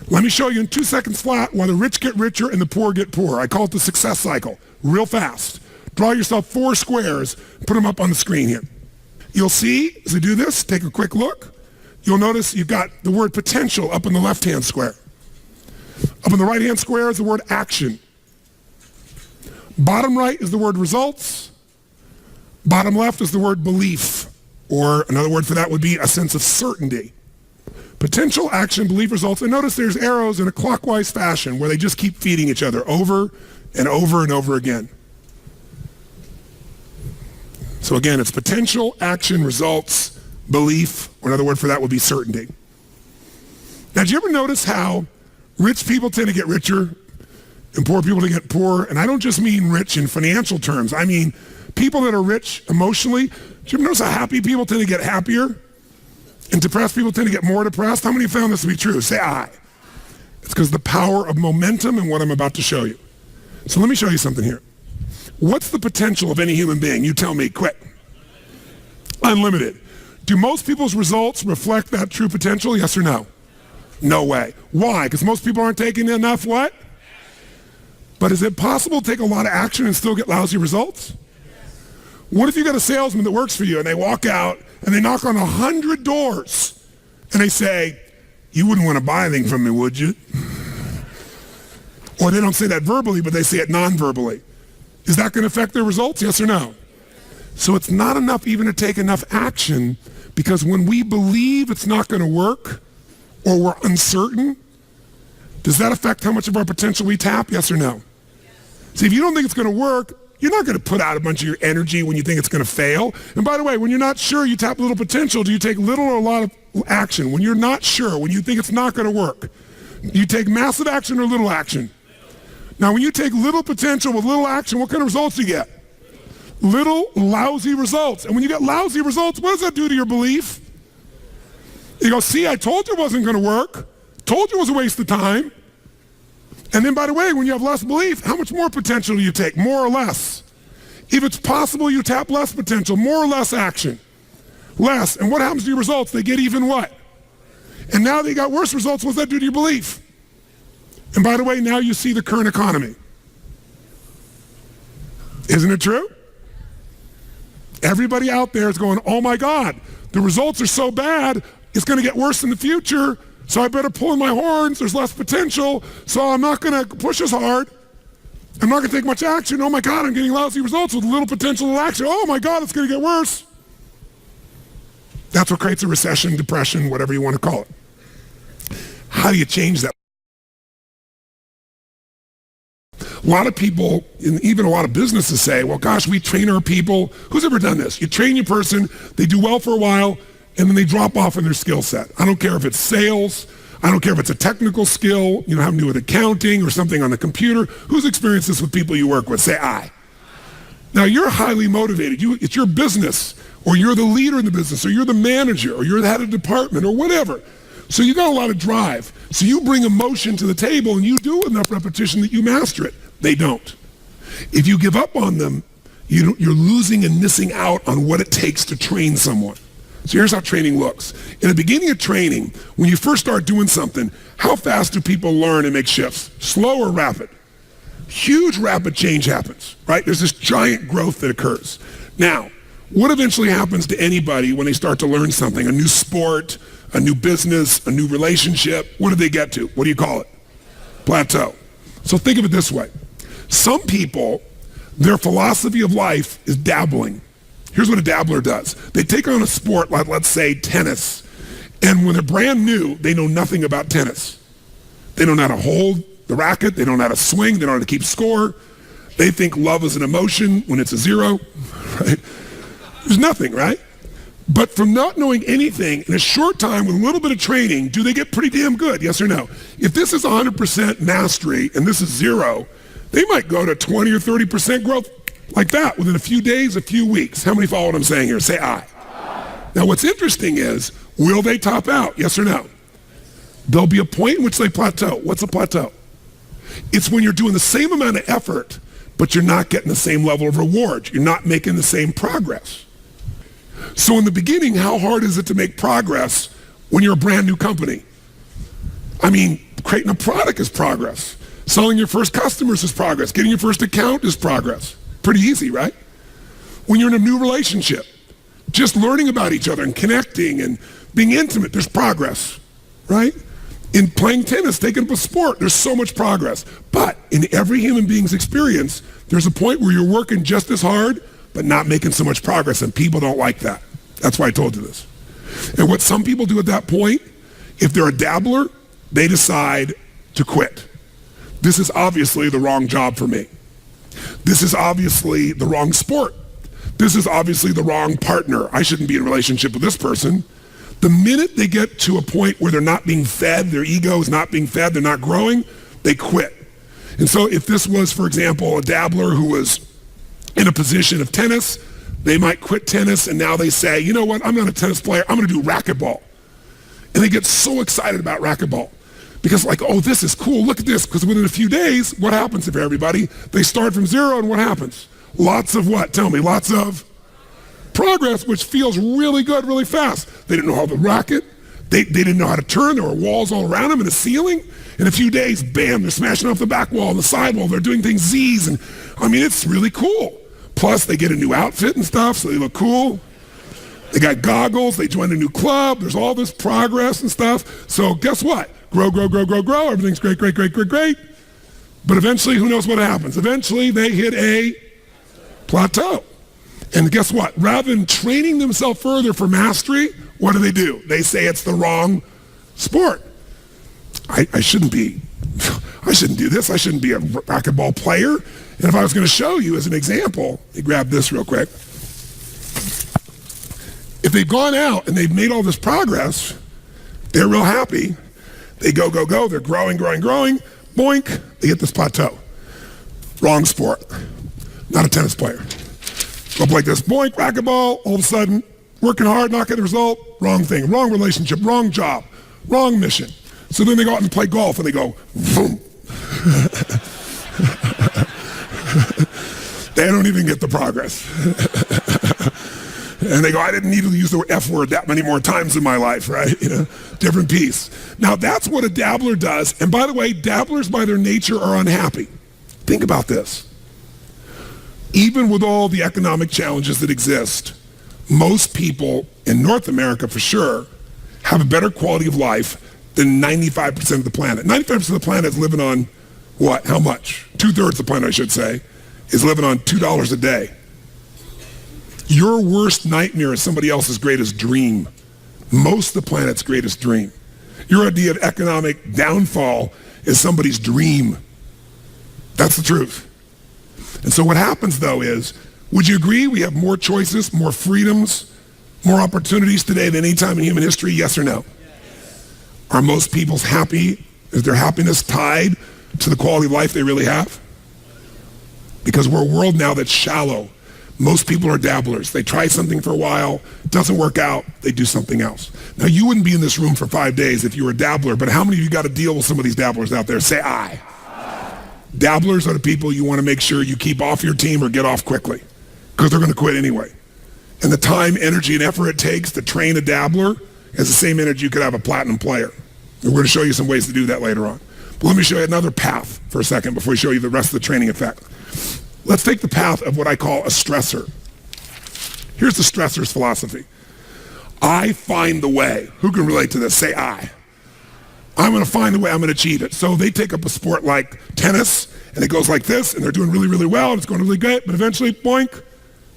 Let me show you in 2 seconds flat why the rich get richer and the poor get poorer. I call it the success cycle, real fast. Draw yourself 4 squares, put them up on the screen here. You'll see, as I do this, take a quick look. You'll notice you've got the word potential up in the left-hand square. Up in the right-hand square is the word action. Bottom right is the word results. Bottom left is the word belief, or another word for that would be a sense of certainty. Potential, action, belief, results. And notice there's arrows in a clockwise fashion where they just keep feeding each other over and over and over again. So again, it's potential, action, results, belief, or another word for that would be certainty. Now, do you ever notice how rich people tend to get richer and poor people to get poorer? And I don't just mean rich in financial terms. I mean people that are rich emotionally. Do you ever notice how happy people tend to get happier? And depressed people tend to get more depressed? How many found this to be true? Say aye. It's because the power of momentum and what I'm about to show you. So let me show you something here. What's the potential of any human being? You tell me, quick. Unlimited. Do most people's results reflect that true potential? Yes or no? No way. Why? Because most people aren't taking enough what? But is it possible to take a lot of action and still get lousy results? What if you got a salesman that works for you and they walk out and they knock on 100 doors and they say, you wouldn't want to buy anything from me, would you? Or they don't say that verbally, but they say it non-verbally. Is that going to affect their results? Yes or no? So it's not enough even to take enough action, because when we believe it's not going to work or we're uncertain, does that affect how much of our potential we tap? Yes or no? See, if you don't think it's going to work, you're not going to put out a bunch of your energy when you think it's going to fail. And by the way, when you're not sure, you tap little potential. Do you take little or a lot of action? When you're not sure, when you think it's not going to work, do you take massive action or little action? Now, when you take little potential with little action, what kind of results do you get? Little lousy results. And when you get lousy results, what does that do to your belief? You go, see, I told you it wasn't going to work. Told you it was a waste of time. And then, by the way, when you have less belief, how much more potential do you take? More or less? If it's possible, you tap less potential, more or less action. Less. And what happens to your results? They get even what? And now they got worse results. What does that do to your belief? And by the way, now you see the current economy. Isn't it true? Everybody out there is going, oh my God, the results are so bad, it's going to get worse in the future, so I better pull in my horns, there's less potential, so I'm not going to push as hard. I'm not going to take much action. Oh my God, I'm getting lousy results with little potential of action. Oh my God, it's going to get worse. That's what creates a recession, depression, whatever you want to call it. How do you change that? A lot of people, and even a lot of businesses say, well, gosh, we train our people. Who's ever done this? You train your person, they do well for a while, and then they drop off in their skill set. I don't care if it's sales. I don't care if it's a technical skill, having to do with accounting or something on the computer. Who's experienced this with people you work with? Say aye. Now, you're highly motivated. It's your business, or you're the leader in the business, or you're the manager, or you're the head of department, or whatever. So you got a lot of drive. So you bring emotion to the table, and you do enough repetition that you master it. They don't. If you give up on them, you're losing and missing out on what it takes to train someone. So here's how training looks. In the beginning of training, when you first start doing something, how fast do people learn and make shifts? Slow or rapid? Huge rapid change happens, right? There's this giant growth that occurs. Now, what eventually happens to anybody when they start to learn something? A new sport, a new business, a new relationship. What do they get to? What do you call it? Plateau. So think of it this way. Some people, their philosophy of life is dabbling. Here's what a dabbler does. They take on a sport like, let's say, tennis. And when they're brand new, they know nothing about tennis. They don't know how to hold the racket. They don't know how to swing. They don't know how to keep score. They think love is an emotion when it's a zero, right? There's nothing, right? But from not knowing anything, in a short time with a little bit of training, do they get pretty damn good? Yes or no? If this is 100% mastery and this is zero, they might go to 20 or 30% growth like that within a few days, a few weeks. How many follow what I'm saying here? Say aye. Now what's interesting is, will they top out? Yes or no? There'll be a point in which they plateau. What's a plateau? It's when you're doing the same amount of effort, but you're not getting the same level of reward. You're not making the same progress. So in the beginning, how hard is it to make progress when you're a brand new company? I mean, Creating a product is progress. Selling your first customers is progress. Getting your first account is progress. Pretty easy, right? When you're in a new relationship, just learning about each other and connecting and being intimate, there's progress, right? In playing tennis, taking up a sport, there's so much progress. But in every human being's experience, there's a point where you're working just as hard, but not making so much progress, and people don't like that. That's why I told you this. And what some people do at that point, if they're a dabbler, they decide to quit. This is obviously the wrong job for me. This is obviously the wrong sport. This is obviously the wrong partner. I shouldn't be in a relationship with this person. The minute they get to a point where they're not being fed, their ego is not being fed, they're not growing, they quit. And so if this was, for example, a dabbler who was in a position of tennis, they might quit tennis and now they say, you know what, I'm not a tennis player, I'm going to do racquetball. And they get so excited about racquetball because like, oh, this is cool, look at this. Because within a few days, what happens if everybody? They start from zero and what happens? Lots of what? Tell me, lots of progress, which feels really good, really fast. They didn't know how to racket. They didn't know how to turn. There were walls all around them and a ceiling. In a few days, bam, they're smashing off the back wall and the side wall. They're doing things Z's. And I mean, it's really cool. Plus, they get a new outfit and stuff, so they look cool. They got goggles. They joined a new club. There's all this progress and stuff. So guess what? Grow, grow, grow, grow, grow. Everything's great, great, great, great, great. But eventually, who knows what happens? Eventually, they hit a plateau. And guess what? Rather than training themselves further for mastery, what do? They say it's the wrong sport. I shouldn't do this. I shouldn't be a racquetball player. And if I was going to show you as an example, let me grab this real quick. If they've gone out and they've made all this progress, they're real happy. They go, go, go. They're growing, growing, growing. Boink, they hit this plateau. Wrong sport. Not a tennis player. Go up like this, boink, racquetball, all of a sudden, working hard, not getting a result, wrong thing, wrong relationship, wrong job, wrong mission. So then they go out and play golf and they go, boom. They don't even get the progress. And they go, I didn't need to use the F word that many more times in my life, right? You know, different piece. Now that's what a dabbler does. And by the way, dabblers by their nature are unhappy. Think about this. Even with all the economic challenges that exist, most people in North America for sure have a better quality of life than 95% of the planet. 95% of the planet is living on what? How much? 2/3 of the planet, I should say, is living on $2 a day. Your worst nightmare is somebody else's greatest dream. Most of the planet's greatest dream. Your idea of economic downfall is somebody's dream. That's the truth. And so what happens, though, is, would you agree we have more choices, more freedoms, more opportunities today than any time in human history, yes or no? Yes. Are most people's happy? Is their happiness tied to the quality of life they really have? Because we're a world now that's shallow. Most people are dabblers. They try something for a while, doesn't work out, they do something else. Now, you wouldn't be in this room for 5 days if you were a dabbler, but how many of you got to deal with some of these dabblers out there? Say aye. Dabblers are the people you want to make sure you keep off your team or get off quickly because they're going to quit anyway. And the time, energy, and effort it takes to train a dabbler is the same energy you could have a platinum player. And we're going to show you some ways to do that later on. But let me show you another path for a second before we show you the rest of the training effect. Let's take the path of what I call a stressor. Here's the stressor's philosophy. I find the way. Who can relate to this? Say I. I'm going to find the way, I'm going to achieve it. So they take up a sport like tennis, and it goes like this, and they're doing really, really well, and it's going really great, but eventually, boink,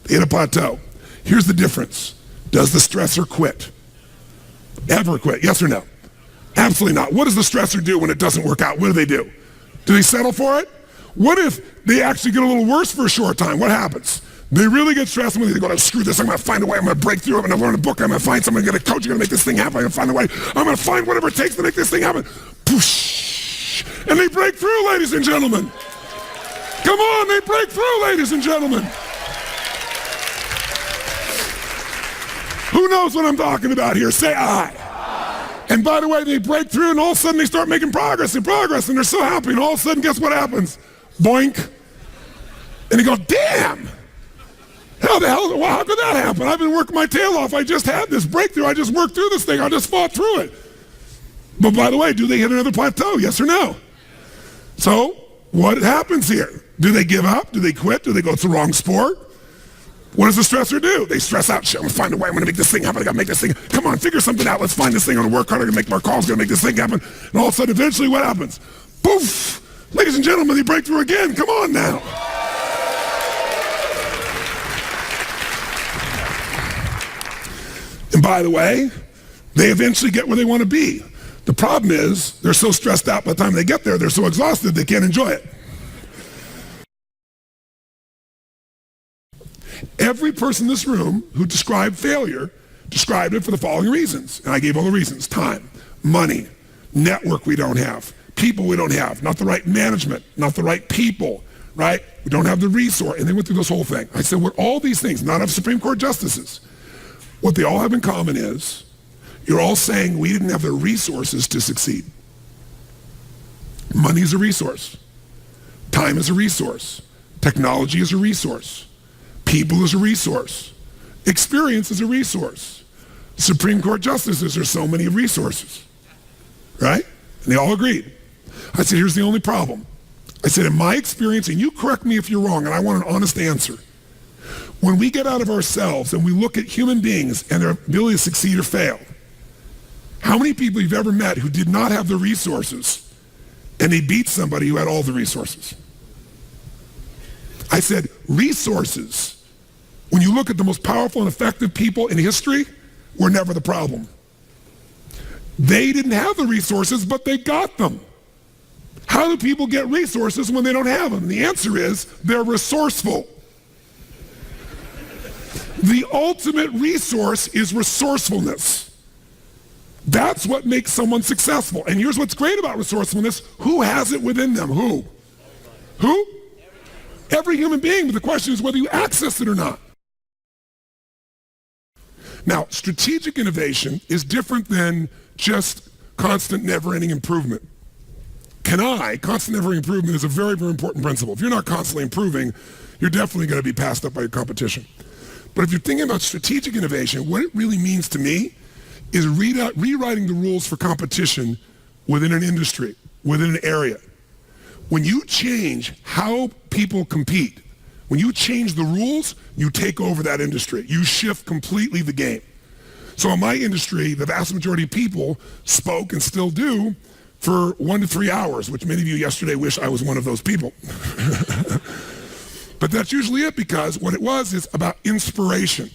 they hit a plateau. Here's the difference. Does the stressor quit? Ever quit? Yes or no? Absolutely not. What does the stressor do when it doesn't work out? What do? Do they settle for it? What if they actually get a little worse for a short time? What happens? They really get stressed when they go, oh, screw this, I'm going to find a way, I'm going to break through, I'm going to learn a book, I'm going to find someone, I'm going to get a coach, I'm going to make this thing happen, I'm going to find a way, I'm going to find whatever it takes to make this thing happen. Poosh! And they break through, ladies and gentlemen. Come on, they break through, ladies and gentlemen. Who knows what I'm talking about here? Say I. And by the way, they break through and all of a sudden they start making progress and they're so happy and all of a sudden, guess what happens? Boink. And they go, damn. How the hell, well, how could that happen? I've been working my tail off. I just had this breakthrough. I just worked through this thing. I just fought through it. But by the way, do they hit another plateau? Yes or no? So what happens here? Do they give up? Do they quit? Do they go, it's the wrong sport? What does the stressor do? They stress out. Shit, I'm gonna find a way. I'm gonna make this thing happen. I gotta make this thing. Come on, figure something out. Let's find this thing. I'm gonna work harder. I'm gonna make more calls. I'm gonna make this thing happen. And all of a sudden, eventually, what happens? Poof! Ladies and gentlemen, the breakthrough again. Come on now. And by the way, they eventually get where they want to be. The problem is they're so stressed out by the time they get there, they're so exhausted they can't enjoy it. Every person in this room who described failure described it for the following reasons. And I gave all the reasons: time, money, network we don't have, people we don't have, not the right management, not the right people, right? We don't have the resource. And they went through this whole thing. I said, what all these things, not of Supreme Court justices, what they all have in common is you're all saying we didn't have the resources to succeed. Money is a resource. Time is a resource. Technology is a resource. People is a resource. Experience is a resource. Supreme Court justices are so many resources, right? And they all agreed. I said, here's the only problem. I said, in my experience, and you correct me if you're wrong, and I want an honest answer. When we get out of ourselves and we look at human beings and their ability to succeed or fail, how many people you've ever met who did not have the resources and they beat somebody who had all the resources? I said, resources, when you look at the most powerful and effective people in history, were never the problem. They didn't have the resources, but they got them. How do people get resources when they don't have them? The answer is they're resourceful. The ultimate resource is resourcefulness. That's what makes someone successful. And here's what's great about resourcefulness. Who has it within them? Who? Who? Every human being. But the question is whether you access it or not. Now, strategic innovation is different than just constant, never-ending improvement. Constant, never-ending improvement is a very, very important principle. If you're not constantly improving, you're definitely going to be passed up by your competition. But if you're thinking about strategic innovation, what it really means to me is rewriting the rules for competition within an industry, within an area. When you change how people compete, when you change the rules, you take over that industry. You shift completely the game. So in my industry, the vast majority of people spoke and still do for 1 to 3 hours, which many of you yesterday wish I was one of those people. But that's usually it, because what it was is about inspiration,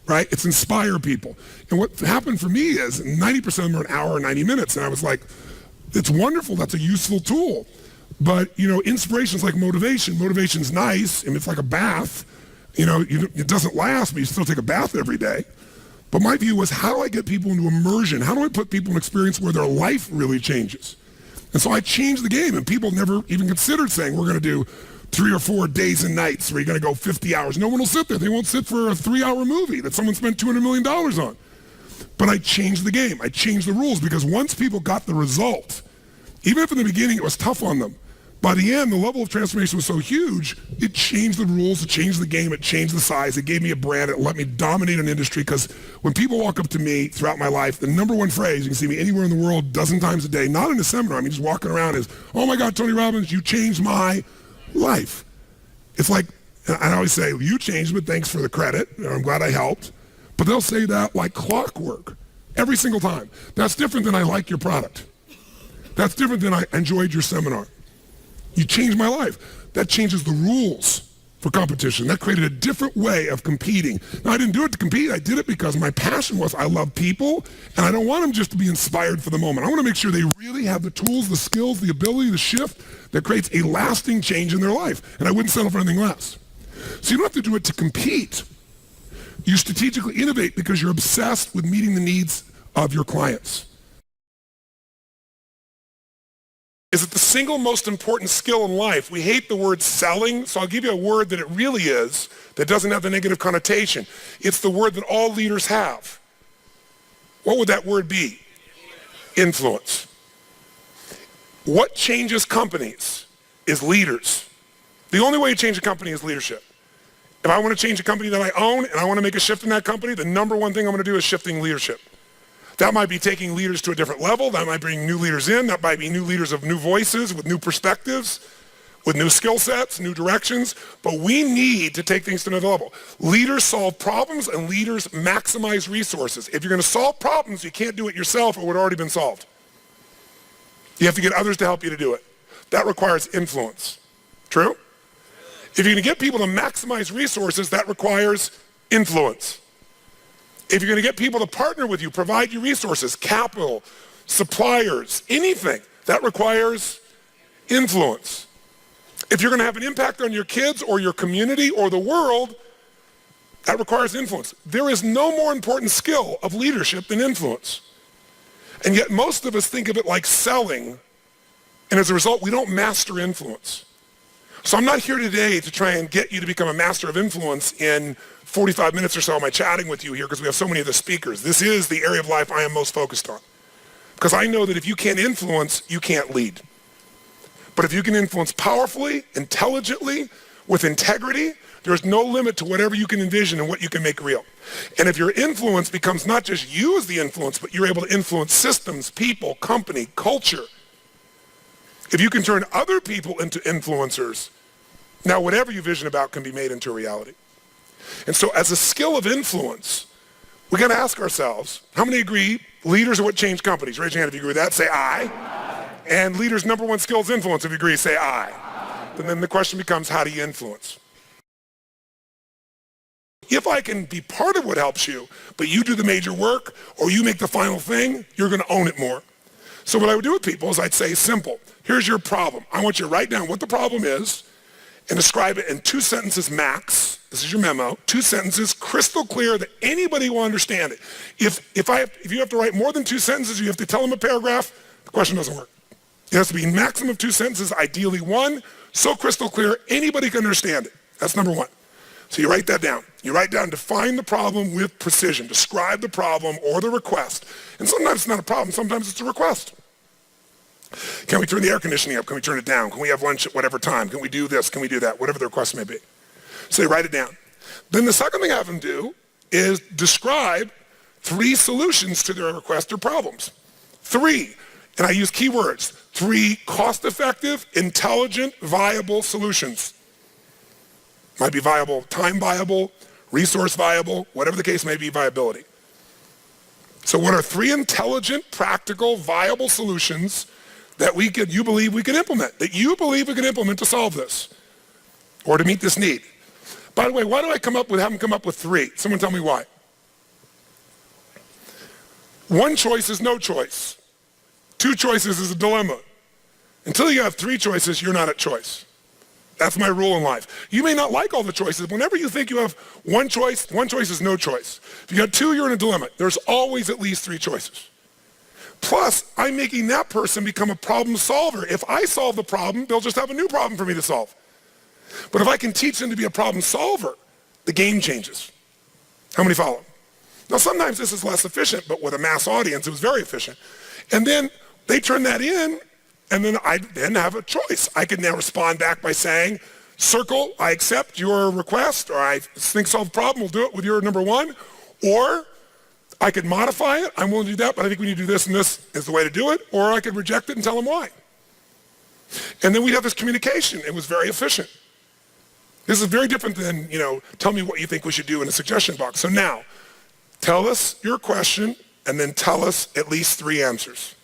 right? It's inspire people. And what happened for me is 90% of them are an hour or 90 minutes. And I was like, it's wonderful. That's a useful tool. But, inspiration is like motivation. Motivation's nice, and it's like a bath. It doesn't last, but you still take a bath every day. But my view was, how do I get people into immersion? How do I put people in an experience where their life really changes? And so I changed the game, and people never even considered saying, we're going to do 3 or 4 days and nights where you're going to go 50 hours. No one will sit there. They won't sit for a 3-hour movie that someone spent $200 million on. But I changed the game. I changed the rules, because once people got the result, even if in the beginning it was tough on them, by the end, the level of transformation was so huge, it changed the rules, it changed the game, it changed the size, it gave me a brand, it let me dominate an industry. Because when people walk up to me throughout my life, the number one phrase, you can see me anywhere in the world, dozen times a day, not in a seminar, just walking around, is, oh my God, Tonny Robbins, you changed my life. It's like, I always say, you changed, but thanks for the credit, I'm glad I helped. But they'll say that like clockwork, every single time. That's different than I like your product. That's different than I enjoyed your seminar. You changed my life. That changes the rules for competition. That created a different way of competing. Now, I didn't do it to compete. I did it because my passion was I love people, and I don't want them just to be inspired for the moment. I want to make sure they really have the tools, the skills, the ability, the shift that creates a lasting change in their life. And I wouldn't settle for anything less. So you don't have to do it to compete. You strategically innovate because you're obsessed with meeting the needs of your clients. Is it the single most important skill in life? We hate the word selling, so I'll give you a word that it really is that doesn't have the negative connotation. It's the word that all leaders have. What would that word be? Influence. What changes companies is leaders. The only way to change a company is leadership. If I want to change a company that I own and I want to make a shift in that company, the number one thing I'm going to do is shifting leadership. That might be taking leaders to a different level. That might bring new leaders in. That might be new leaders of new voices with new perspectives, with new skill sets, new directions. But we need to take things to another level. Leaders solve problems and leaders maximize resources. If you're going to solve problems, you can't do it yourself or it would have already been solved. You have to get others to help you to do it. That requires influence. True? If you're going to get people to maximize resources, that requires influence. If you're going to get people to partner with you, provide you resources, capital, suppliers, anything, that requires influence. If you're going to have an impact on your kids or your community or the world, that requires influence. There is no more important skill of leadership than influence. And yet most of us think of it like selling, and as a result, we don't master influence. So I'm not here today to try and get you to become a master of influence in 45 minutes or so. Am I chatting with you here because we have so many of the speakers. This is the area of life I am most focused on. Because I know that if you can't influence, you can't lead. But if you can influence powerfully, intelligently, with integrity, there's no limit to whatever you can envision and what you can make real. And if your influence becomes not just you as the influence, but you're able to influence systems, people, company, culture. If you can turn other people into influencers, now whatever you vision about can be made into a reality. And so as a skill of influence, we got to ask ourselves, how many agree leaders are what change companies? Raise your hand if you agree with that. Say aye. Aye. And leaders' number one skill is influence. If you agree, say aye. Aye. And then the question becomes, how do you influence? If I can be part of what helps you, but you do the major work or you make the final thing, you're going to own it more. So what I would do with people is I'd say, simple, here's your problem. I want you to write down what the problem is and describe it in 2 sentences max. This is your memo. 2 sentences, crystal clear that anybody will understand it. If you have to write more than 2 sentences, you have to tell them a paragraph, the question doesn't work. It has to be maximum of 2 sentences, ideally 1, so crystal clear anybody can understand it. That's number 1. So you write that down. You write down, define the problem with precision. Describe the problem or the request. And sometimes it's not a problem, sometimes it's a request. Can we turn the air conditioning up? Can we turn it down? Can we have lunch at whatever time? Can we do this? Can we do that? Whatever the request may be. So you write it down. Then the second thing I have them do is describe 3 solutions to their request or problems. 3, and I use keywords, 3 cost-effective, intelligent, viable solutions. Might be viable, time viable, resource viable, whatever the case may be, viability. So what are 3 intelligent, practical, viable solutions that you believe we can implement, to solve this or to meet this need? By the way, why do I have them come up with 3? Someone tell me why. 1 choice is no choice. 2 choices is a dilemma. Until you have 3 choices, you're not at choice. That's my rule in life. You may not like all the choices. Whenever you think you have 1 choice is no choice. If you got 2, you're in a dilemma. There's always at least 3 choices. Plus, I'm making that person become a problem solver. If I solve the problem, they'll just have a new problem for me to solve. But if I can teach them to be a problem solver, the game changes. How many follow? Now, sometimes this is less efficient, but with a mass audience, it was very efficient. And then they turn that in, and then I have a choice. I can now respond back by saying, circle, I accept your request, or I think solve the problem, we'll do it with your number 1. Or I could modify it, I'm willing to do that, but I think we need to do this and this is the way to do it. Or I could reject it and tell them why. And then we'd have this communication. It was very efficient. This is very different than, tell me what you think we should do in a suggestion box. So now, tell us your question and then tell us at least 3 answers.